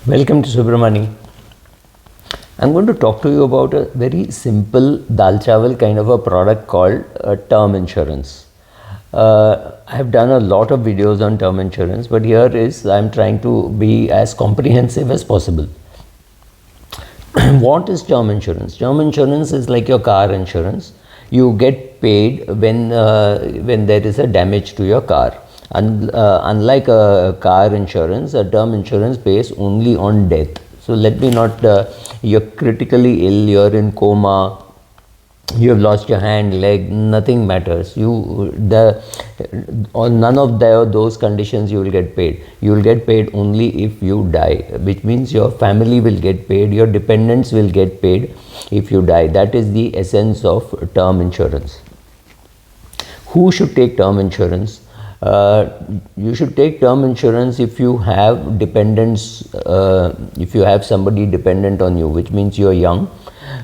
Welcome to Subramani. I'm going to talk to you about a very simple dal chawal kind of a product called term insurance. I have done a lot of videos on term insurance, but here is I'm trying to be as comprehensive as possible. What is term insurance? Term insurance is like your car insurance. You get paid when there is a damage to your car. Unlike a car insurance, a term insurance pays only on death. So let me not, you're critically ill, you're in coma, you have lost your hand, leg, nothing matters. On none of those conditions you will get paid. You will get paid only if you die, which means your family will get paid, your dependents will get paid if you die. That is the essence of term insurance. Who should take term insurance? You should take term insurance if you have dependents, if you have somebody dependent on you, which means you're young,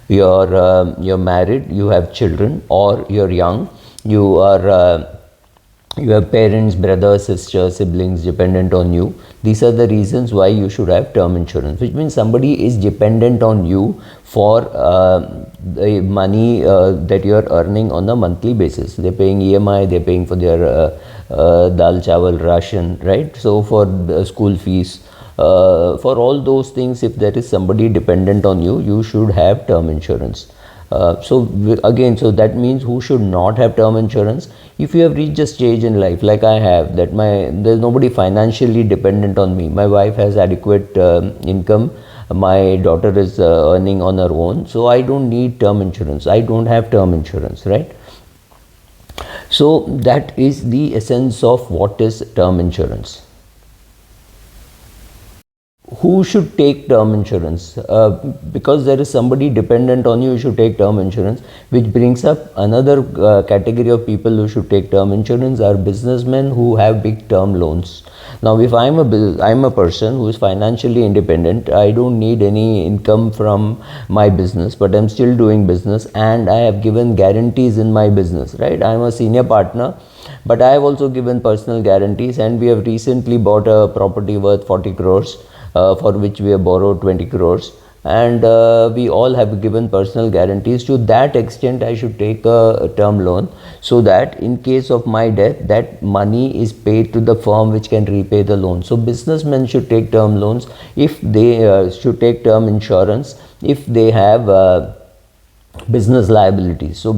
you're married, you have children, or you're young, you have parents, brothers, sisters, siblings dependent on you. These are the reasons why you should have term insurance, which means somebody is dependent on you for the money that you're earning on a monthly basis. They're paying EMI, they're paying for their dal chawal ration, right? So for the school fees, for all those things, if there is somebody dependent on you, you should have term insurance. So that means who should not have term insurance? If you have reached a stage in life like I have, that there's nobody financially dependent on me. My wife has adequate income. My daughter is earning on her own. So I don't need term insurance. I don't have term insurance, right? So that is the essence of what is term insurance. Who should take term insurance? Because there is somebody dependent on you, you should take term insurance, which brings up another category of people who should take term insurance are businessmen who have big term loans. Now, if I'm a person who is financially independent, I don't need any income from my business, but I'm still doing business and I have given guarantees in my business, right? I'm a senior partner, but I have also given personal guarantees, and we have recently bought a property worth 40 crores. For which we have borrowed 20 crores, and we all have given personal guarantees. To that extent, I should take a term loan, so that in case of my death, that money is paid to the firm which can repay the loan. So businessmen should take term loans if they should take term insurance if they have business liabilities. So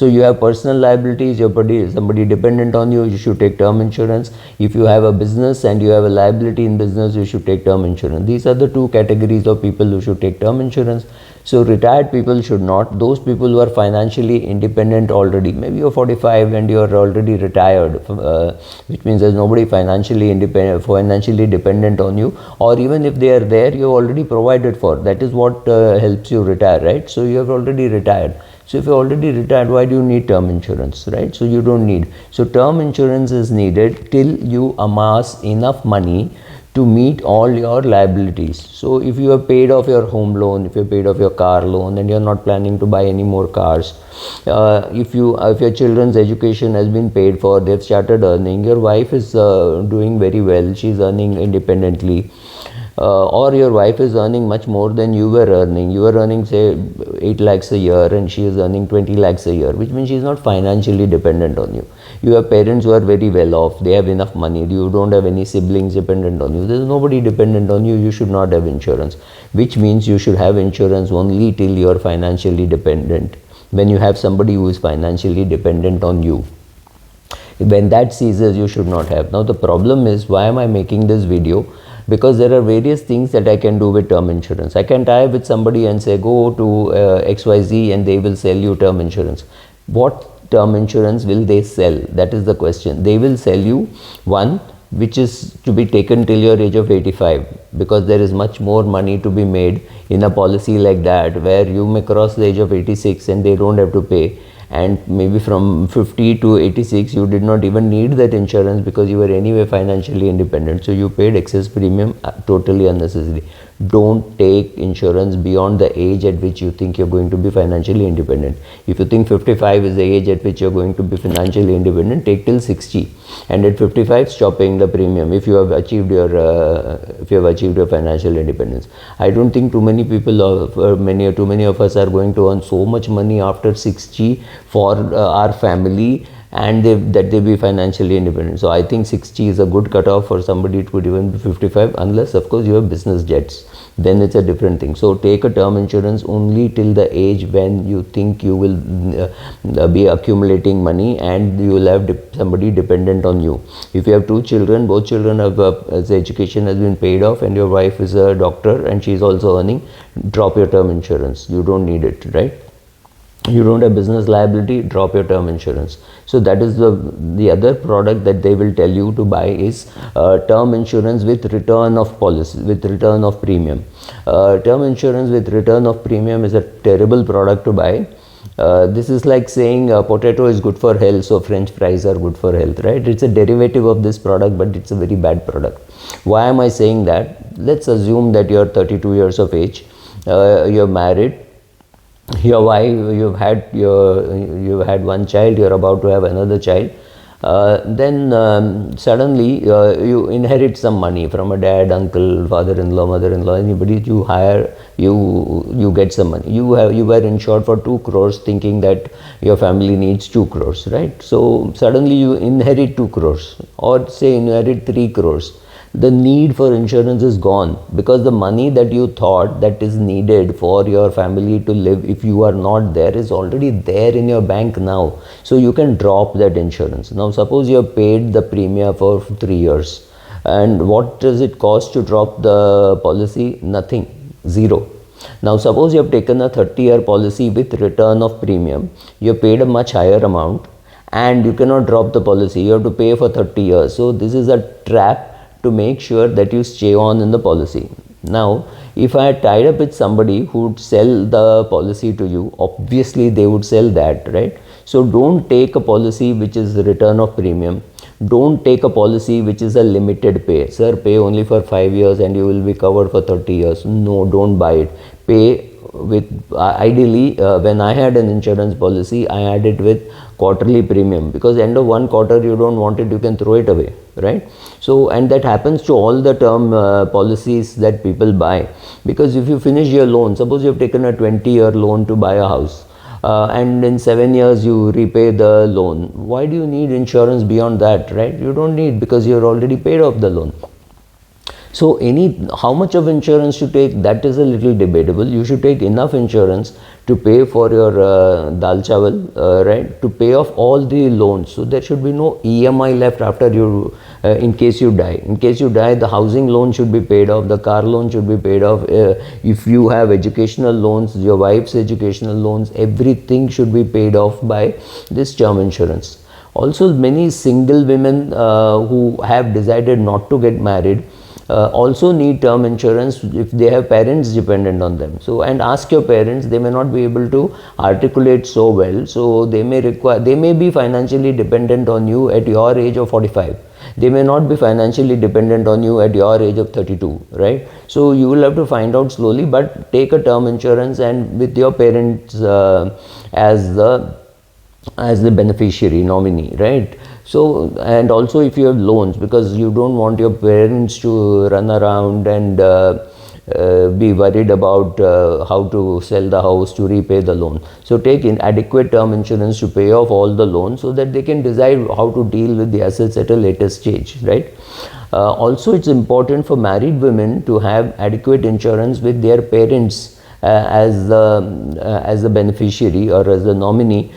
you have personal liabilities, you're somebody dependent on you, you should take term insurance. If you have a business and you have a liability in business, you should take term insurance. These are the two categories of people who should take term insurance. So retired people should not. Those people who are financially independent already, maybe you're 45 and you're already retired, which means there's nobody financially dependent on you, or even if they are there, you're already provided for. That is what helps you retire, right? So you have already retired. So if you're already retired, why do you need term insurance, right? So you don't need. So term insurance is needed till you amass enough money to meet all your liabilities. So if you have paid off your home loan, if you have paid off your car loan, and you're not planning to buy any more cars, if your children's education has been paid for, they've started earning, your wife is doing very well, she's earning independently, or your wife is earning much more than you were earning. You were earning say 8 lakhs a year and she is earning 20 lakhs a year, which means she is not financially dependent on you. You have parents who are very well off, they have enough money, you don't have any siblings dependent on you, there is nobody dependent on you, you should not have insurance, which means you should have insurance only till you are financially dependent. When you have somebody who is financially dependent on you, when that ceases, you should not have. Now the problem is, why am I making this video? Because there are various things that I can do with term insurance. I can tie with somebody and say, go to XYZ and they will sell you term insurance. What term insurance will they sell? That is the question. They will sell you one which is to be taken till your age of 85, because there is much more money to be made in a policy like that, where you may cross the age of 86 and they don't have to pay, and maybe from 50 to 86 you did not even need that insurance because you were anyway financially independent, so you paid excess premium totally unnecessary. don't take insurance beyond the age at which you think you're going to be financially independent. If you think 55 is the age at which you're going to be financially independent, take till 60, and at 55 stop paying the premium if you have achieved your financial independence. I don't think too many people too many of us are going to earn so much money after 60 for our family, and that they be financially independent. So I think 60 is a good cutoff for somebody. It could even be 55, unless of course you have business jets, then it's a different thing. So take a term insurance only till the age when you think you will be accumulating money and you will have somebody dependent on you. If you have 2 children, both children have the education has been paid off, and your wife is a doctor and she is also earning, drop your term insurance. You don't need it, right? You don't have business liability, drop your term insurance. So that is the other product that they will tell you to buy is term insurance with return of policy, with return of premium. Term insurance with return of premium is a terrible product to buy. This is like saying potato is good for health, so French fries are good for health, right? It's a derivative of this product, but it's a very bad product. Why am I saying that? Let's assume that you're 32 years of age, you're married, your wife, you've had one child, you're about to have another child, then suddenly you inherit some money from a dad, uncle, father-in-law, mother-in-law, anybody you hire, you get some money. You were insured for 2 crores thinking that your family needs 2 crores, right? So suddenly you inherit 2 crores, or say inherit 3 crores. The need for insurance is gone, because the money that you thought that is needed for your family to live, if you are not there, is already there in your bank now. So you can drop that insurance. Now suppose you have paid the premium for 3 years, and what does it cost to drop the policy? Nothing, zero. Now suppose you have taken a 30-year policy with return of premium, you have paid a much higher amount and you cannot drop the policy, you have to pay for 30 years. So this is a trap to make sure that you stay on in the policy. Now, if I had tied up with somebody who would sell the policy to you, obviously they would sell that, right? So don't take a policy which is return of premium. Don't take a policy which is a limited pay. Sir, pay only for 5 years and you will be covered for 30 years. No, don't buy it. Pay with, ideally, when I had an insurance policy, I had it with quarterly premium, because end of one quarter you don't want it, you can throw it away, right? So, and that happens to all the term policies that people buy, because if you finish your loan, suppose you have taken a 20-year loan to buy a house, and in 7 years you repay the loan, why do you need insurance beyond that, right? You don't need, because you're already paid off the loan. So how much of insurance to take, that is a little debatable. You should take enough insurance to pay for your dal chawal, right? To pay off all the loans. So there should be no EMI left after you, in case you die. In case you die, the housing loan should be paid off, the car loan should be paid off. If you have educational loans, your wife's educational loans, everything should be paid off by this term insurance. Also, many single women who have decided not to get married also need term insurance if they have parents dependent on them. So, and ask your parents, they may not be able to articulate so well, so they may be financially dependent on you at your age of 45. They may not be financially dependent on you at your age of 32, right? So you will have to find out slowly, but take a term insurance and with your parents as the beneficiary, nominee, right? So, and also if you have loans, because you don't want your parents to run around and be worried about how to sell the house to repay the loan. So take adequate term insurance to pay off all the loans, so that they can decide how to deal with the assets at a later stage, right? Also, it's important for married women to have adequate insurance with their parents as the beneficiary or as the nominee,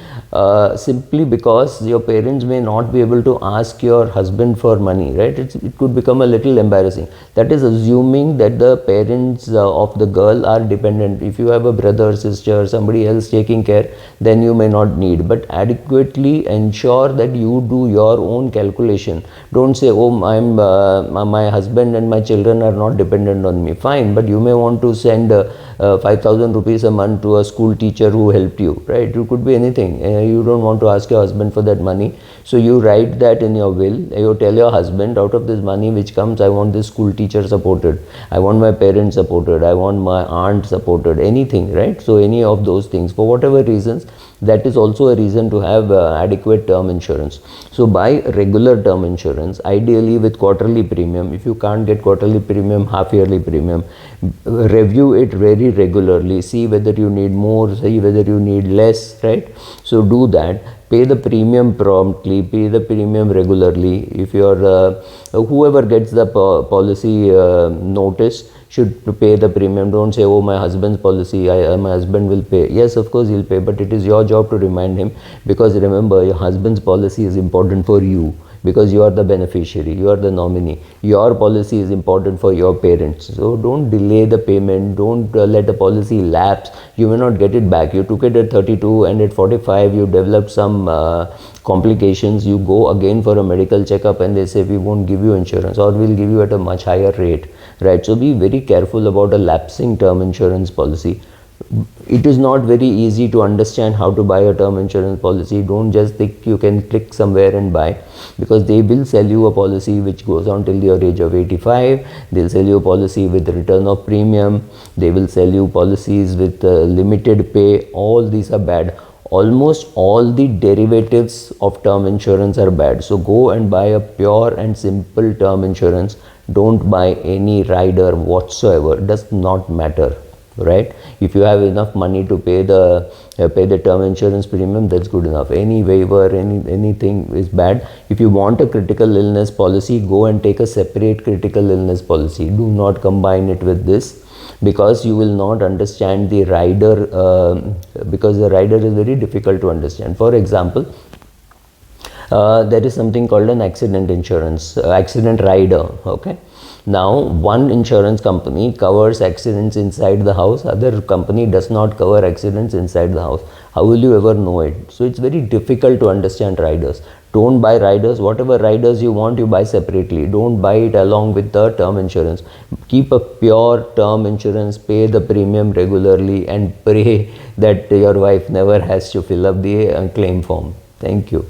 simply because your parents may not be able to ask your husband for money, right? It could become a little embarrassing. That is assuming that the parents of the girl are dependent. If you have a brother, sister, somebody else taking care, then you may not need. But adequately ensure that you do your own calculation. Don't say, oh, my husband and my children are not dependent on me. Fine, but you may want to send 5 5,000 rupees a month to a school teacher who helped you, right? It could be anything. You don't want to ask your husband for that money, so you write that in your will. You tell your husband, out of this money which comes, I want this school teacher supported, I want my parents supported, I want my aunt supported, anything, right? So any of those things, for whatever reasons, that is also a reason to have adequate term insurance. So buy regular term insurance, ideally with quarterly premium. If you can't get quarterly premium, half yearly premium, review it very regularly, see whether you need more, see whether you need less, right? So do that. Pay the premium promptly, pay the premium regularly. If you're whoever gets the policy notice should pay the premium. Don't say, oh, my husband's policy, my husband will pay. Yes, of course he'll pay, but it is your job to remind him, because remember, your husband's policy is important for you, because you are the beneficiary, you are the nominee. Your policy is important for your parents. So don't delay the payment, don't let the policy lapse. You may not get it back. You took it at 32 and at 45 you developed some complications. You go again for a medical checkup and they say, we won't give you insurance, or we'll give you at a much higher rate, right? So be very careful about a lapsing term insurance policy. It is not very easy to understand how to buy a term insurance policy. Don't just think you can click somewhere and buy, because they will sell you a policy which goes on till your age of 85. They'll sell you a policy with return of premium. They will sell you policies with limited pay. All these are bad. Almost all the derivatives of term insurance are bad. So go and buy a pure and simple term insurance. Don't buy any rider whatsoever. It does not matter, right? If you have enough money to pay the term insurance premium, that's good enough. Any waiver, anything is bad. If you want a critical illness policy, go and take a separate critical illness policy. Do not combine it with this, because you will not understand the rider, because the rider is very difficult to understand. For example, there is something called an accident insurance, accident rider, okay? Now, one insurance company covers accidents inside the house, other company does not cover accidents inside the house. How will you ever know it? So it's very difficult to understand riders. Don't buy riders. Whatever riders you want, you buy separately. Don't buy it along with the term insurance. Keep a pure term insurance, pay the premium regularly, and pray that your wife never has to fill up the claim form. Thank you.